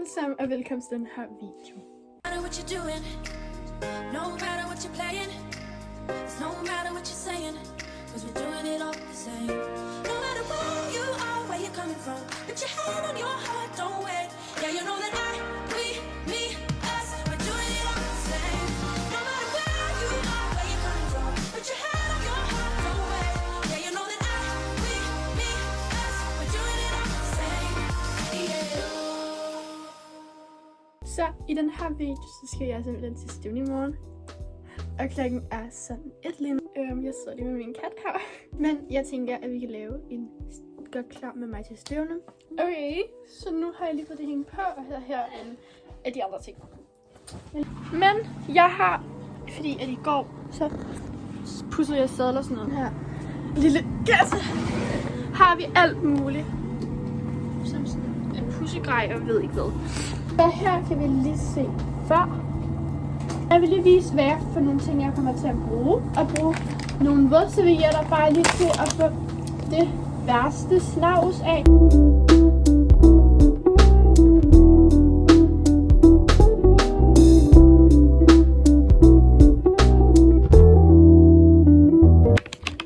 alle sammen, og velkommen til den her video. Så i den her video, så skal jeg simpelthen til stævne i morgen. Og klokken er sådan 1 lige nu. Jeg sidder lige med min kat her. Men jeg tænker, at vi kan lave en godt klar med mig til stævne. Okay, så nu har jeg lige fået det hængt på, og her er en af de andre ting. Men jeg har, fordi at i går, så pudsede jeg sadler sådan noget her. Lille kasse. Har vi alt muligt. Som sådan en pudsegrej, og ved ikke hvad. Så her kan vi lige se før. Jeg vil lige vise, hvad for nogle ting, jeg kommer til at bruge. Og bruge nogle vådservietter bare lige til at få det værste snavs af.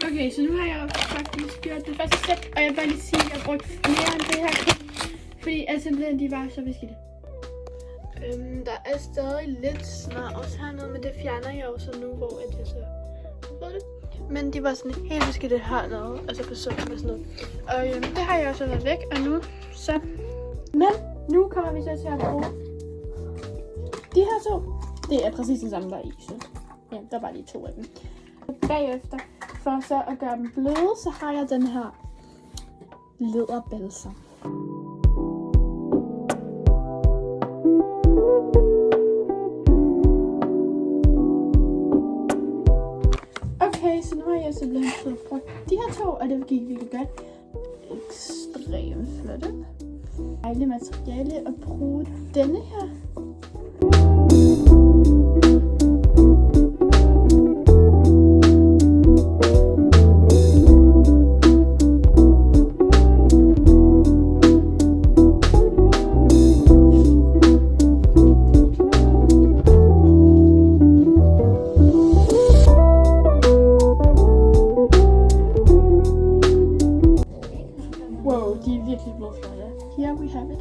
Okay, så nu har jeg faktisk gjort det første sæt. Og jeg vil bare lige sige, at jeg har brugt mere end det her kit. Fordi at simpelthen de var så beskidte. Der er stadig lidt snavs hernede, men det fjerner jeg jo så nu, hvor jeg så ved det. Men de var sådan helt beskidte hernede, altså på suppen og sådan noget. Og det har jeg jo så været væk, og nu så... Men nu kommer vi så til at bruge de her to. Det er præcis det samme, der er i, så ja, der er bare lige 2 af dem. Bagefter, for så at gøre dem bløde, så har jeg den her læderbalsam. Okay, så nu har jeg simpelthen fået brugt de her 2, og det gik virkelig godt. Ekstremt flotte. Dejligt materiale at bruge denne her. Wow, de er virkelig blevet flotte. Here we have it.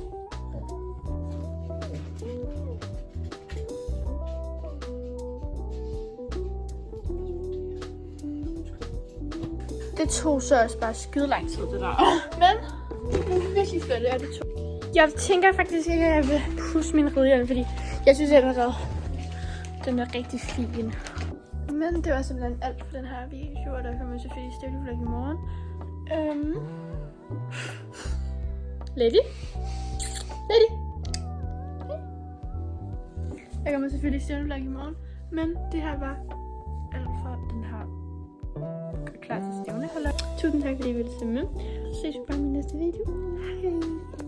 Det tog så også bare skide lang tid, det der. Men det er virkelig flotte, og det tog. Jeg tænker faktisk ikke, at jeg vil pudse min ridehjelm, fordi jeg synes allerede, den er rigtig fin. Men det var simpelthen alt for den her video, og der kommer selvfølgelig stævnevlog i morgen. Lady? Jeg kommer selvfølgelig stævnevlog i morgen, men det her var alt for den her klar til stævne. Tusind tak fordi I ville se med. Så ses vi bare i min næste video. Hej!